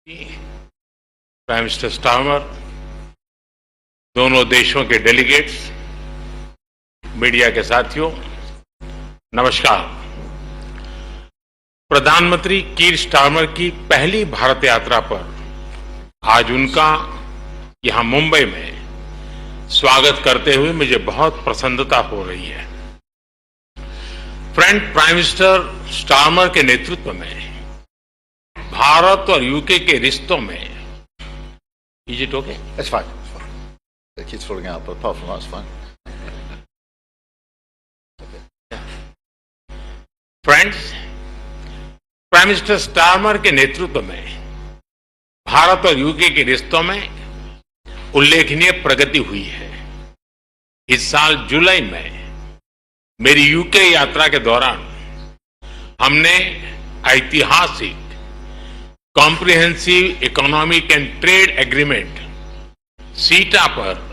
Prime minister Starmer, दोनों देशों के डेलीगेट्स, मीडिया के साथियों, नमस्कार। प्रधानमंत्री कीर स्टार्मर की पहली भारत यात्रा पर आज उनका यहां मुंबई में स्वागत करते हुए मुझे बहुत प्रसन्नता हो रही है। फ्रेंड, प्राइम मिनिस्टर स्टार्मर के नेतृत्व में भारत और यूके के रिश्तों में Is it okay? It's fine. It's fine. The kid's falling out, but apart from that, it's fine. Friends, prime minister Starmer के नेतृत्व में भारत और यूके के रिश्तों में उल्लेखनीय प्रगति हुई है। इस साल जुलाई में मेरी यूके यात्रा के दौरान हमने ऐतिहासिक comprehensive economic and trade agreement सीटा पर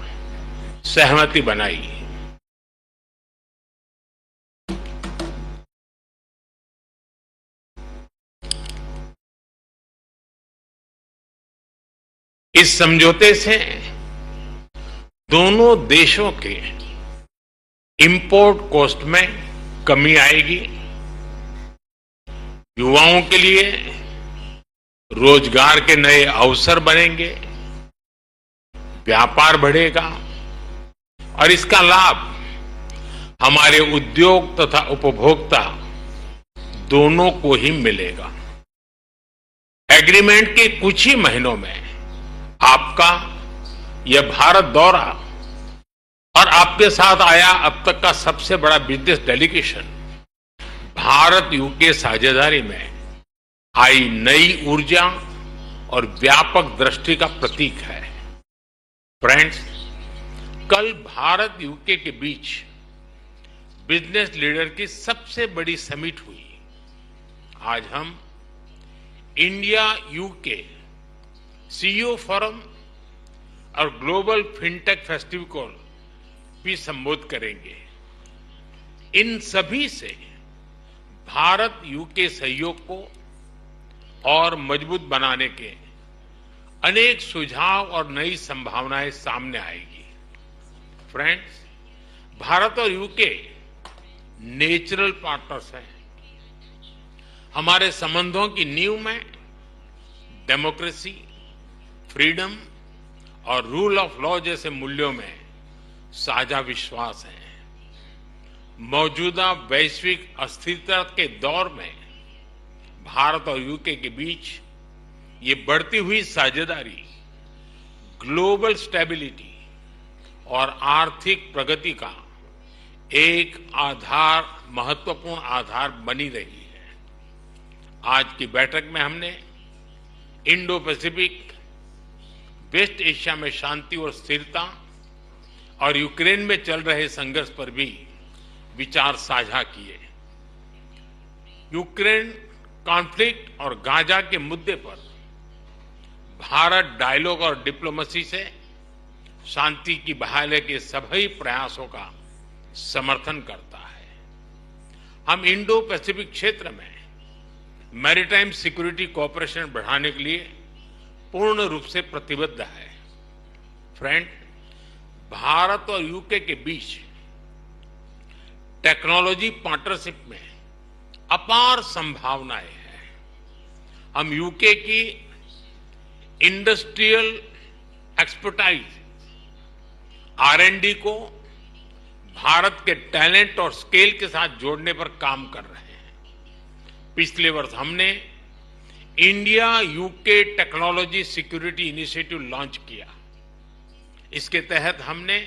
सहमति बनाई। इस समझौते से दोनों देशों के इंपोर्ट कॉस्ट में कमी आएगी, युवाओं के लिए रोजगार के नए अवसर बनेंगे, व्यापार बढ़ेगा और इसका लाभ हमारे उद्योग तथा उपभोक्ता दोनों को ही मिलेगा। एग्रीमेंट के कुछ ही महीनों में आपका यह भारत दौरा और आपके साथ आया अब तक का सबसे बड़ा बिजनेस डेलीगेशन भारत यूके साझेदारी में आई नई ऊर्जा और व्यापक दृष्टि का प्रतीक है। फ्रेंड्स, कल भारत यूके के बीच बिजनेस लीडर की सबसे बड़ी समिट हुई। आज हम इंडिया यूके सीईओ फोरम और ग्लोबल फिनटेक फेस्टिवल को भी संबोधित करेंगे। इन सभी से भारत यूके सहयोग को और मजबूत बनाने के अनेक सुझाव और नई संभावनाएं सामने आएगी। फ्रेंड्स, भारत और यूके नेचुरल पार्टनर्स हैं। हमारे संबंधों की नींव में डेमोक्रेसी, फ्रीडम और रूल ऑफ लॉ जैसे मूल्यों में साझा विश्वास है। मौजूदा वैश्विक अस्थिरता के दौर में भारत और यूके के बीच ये बढ़ती हुई साझेदारी ग्लोबल स्टेबिलिटी और आर्थिक प्रगति का एक महत्वपूर्ण आधार बनी रही है। आज की बैठक में हमने इंडो पैसिफिक, वेस्ट एशिया में शांति और स्थिरता और यूक्रेन में चल रहे संघर्ष पर भी विचार साझा किए। यूक्रेन कॉन्फ्लिक्ट और गाजा के मुद्दे पर भारत डायलॉग और डिप्लोमेसी से शांति की बहाली के सभी प्रयासों का समर्थन करता है। हम इंडो पैसिफिक क्षेत्र में मैरीटाइम सिक्योरिटी कोऑपरेशन बढ़ाने के लिए पूर्ण रूप से प्रतिबद्ध है। फ्रेंड, भारत और यूके के बीच टेक्नोलॉजी पार्टनरशिप में अपार संभावनाएं हैं। हम यूके की इंडस्ट्रियल एक्सपर्टाइज R&D को भारत के टैलेंट और स्केल के साथ जोड़ने पर काम कर रहे हैं। पिछले वर्ष हमने India UK technology security initiative launch किया। इसके तहत हमने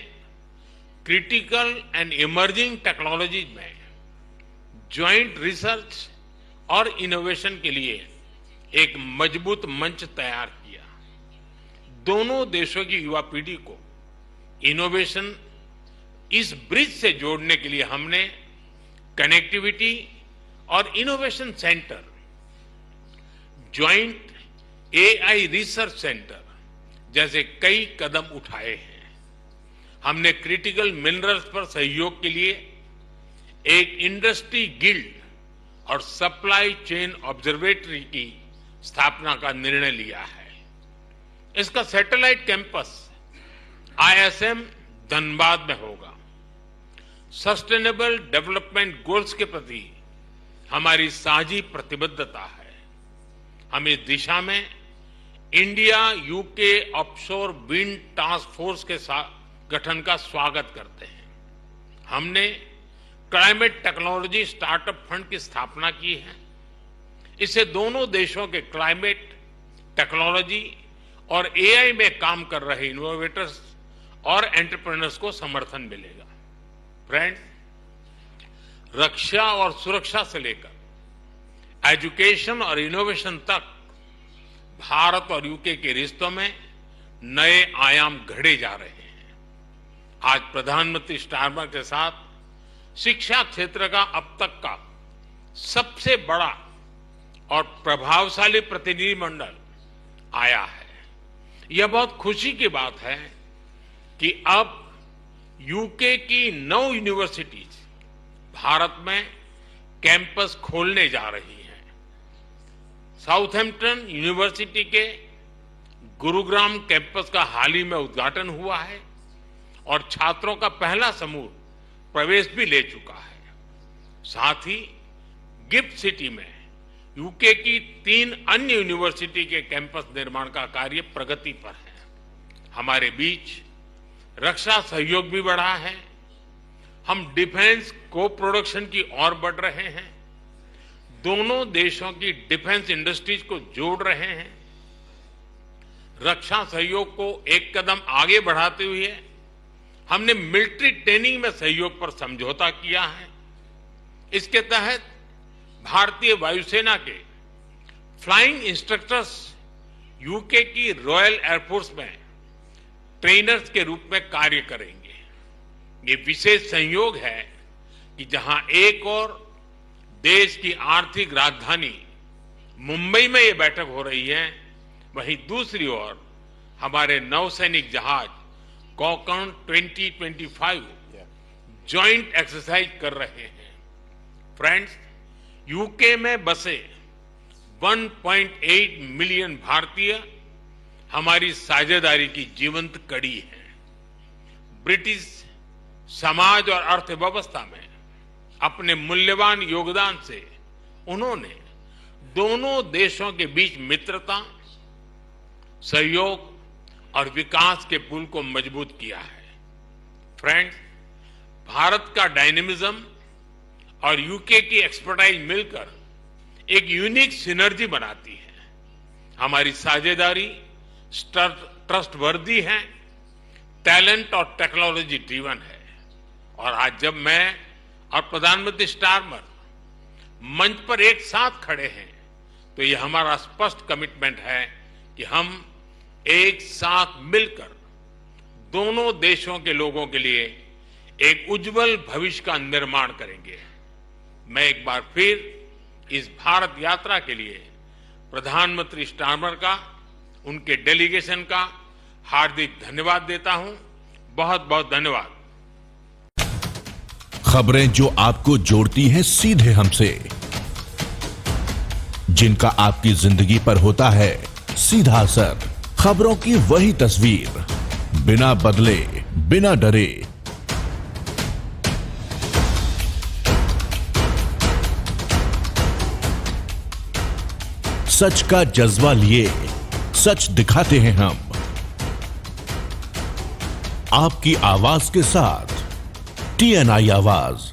क्रिटिकल एंड इमर्जिंग टेक्नोलॉजीज में ज्वाइंट रिसर्च और इनोवेशन के लिए एक मजबूत मंच तैयार किया। दोनों देशों की युवा पीढ़ी को इनोवेशन इस ब्रिज से जोड़ने के लिए हमने कनेक्टिविटी और innovation centre, joint AI research centre जैसे कई कदम उठाए हैं। हमने क्रिटिकल मिनरल्स पर सहयोग के लिए एक इंडस्ट्री गिल्ड और सप्लाई चेन ऑब्जर्वेटरी की स्थापना का निर्णय लिया है। इसका सैटेलाइट कैंपस आईएसएम धनबाद में होगा। सस्टेनेबल डेवलपमेंट गोल्स के प्रति हमारी साझी प्रतिबद्धता है। हम इस दिशा में India UK offshore wind task force के गठन का स्वागत करते हैं। हमने क्लाइमेट टेक्नोलॉजी स्टार्टअप फंड की स्थापना की है। इससे दोनों देशों के क्लाइमेट टेक्नोलॉजी और एआई में काम कर रहे इनोवेटर्स और एंटरप्रेन्योर्स को समर्थन मिलेगा। फ्रेंड्स, रक्षा और सुरक्षा से लेकर एजुकेशन और इनोवेशन तक भारत और यूके के रिश्तों में नए आयाम घड़े जा रहे हैं। आज प्रधानमंत्री स्टारमर के साथ शिक्षा क्षेत्र का अब तक का सबसे बड़ा और प्रभावशाली प्रतिनिधिमंडल आया है। यह बहुत खुशी की बात है कि अब यूके की 9 यूनिवर्सिटीज भारत में कैंपस खोलने जा रही हैं। साउथहैम्पटन यूनिवर्सिटी के गुरुग्राम कैंपस का हाल ही में उद्घाटन हुआ है और छात्रों का पहला समूह प्रवेश भी ले चुका है। साथ ही गिफ्ट सिटी में यूके की 3 अन्य यूनिवर्सिटी के कैंपस निर्माण का कार्य प्रगति पर है। हमारे बीच रक्षा सहयोग भी बढ़ा है। हम डिफेंस को प्रोडक्शन की ओर बढ़ रहे हैं। दोनों देशों की डिफेंस इंडस्ट्रीज को जोड़ रहे हैं। रक्षा सहयोग को एक कदम आगे बढ़ाते हुए हमने मिलिट्री ट्रेनिंग में सहयोग पर समझौता किया है। इसके तहत भारतीय वायुसेना के फ्लाइंग इंस्ट्रक्टर्स यूके की रॉयल एयरफोर्स में ट्रेनर्स के रूप में कार्य करेंगे। ये विशेष संयोग है कि जहां एक और देश की आर्थिक राजधानी मुंबई में ये बैठक हो रही है, वहीं दूसरी ओर हमारे नौसैनिक जहाज कॉकन 2025 जॉइंट एक्सरसाइज कर रहे हैं। फ्रेंड्स, यूके में बसे 1.8 मिलियन भारतीय हमारी साझेदारी की जीवंत कड़ी है। ब्रिटिश समाज और अर्थव्यवस्था में अपने मूल्यवान योगदान से उन्होंने दोनों देशों के बीच मित्रता, सहयोग और विकास के पुल को मजबूत किया है। फ्रेंड्स, भारत का डायनेमिज्म और यूके की एक्सपर्टाइज मिलकर एक यूनिक सिनर्जी बनाती है। हमारी साझेदारी ट्रस्टवर्दी है, टैलेंट और टेक्नोलॉजी ड्रिवन है। और आज जब मैं और प्रधानमंत्री स्टारमर मंच पर एक साथ खड़े हैं, तो यह हमारा स्पष्ट कमिटमेंट है कि हम एक साथ मिलकर दोनों देशों के लोगों के लिए एक उज्जवल भविष्य का निर्माण करेंगे। मैं एक बार फिर इस भारत यात्रा के लिए प्रधानमंत्री स्टारमर का, उनके डेलीगेशन का हार्दिक धन्यवाद देता हूं। बहुत बहुत धन्यवाद। खबरें जो आपको जोड़ती हैं सीधे हमसे, जिनका आपकी जिंदगी पर होता है सीधा असर, खबरों की वही तस्वीर, बिना बदले, बिना डरे। सच का जज्बा लिए सच दिखाते हैं हम, आपकी आवाज के साथ TNI आवाज।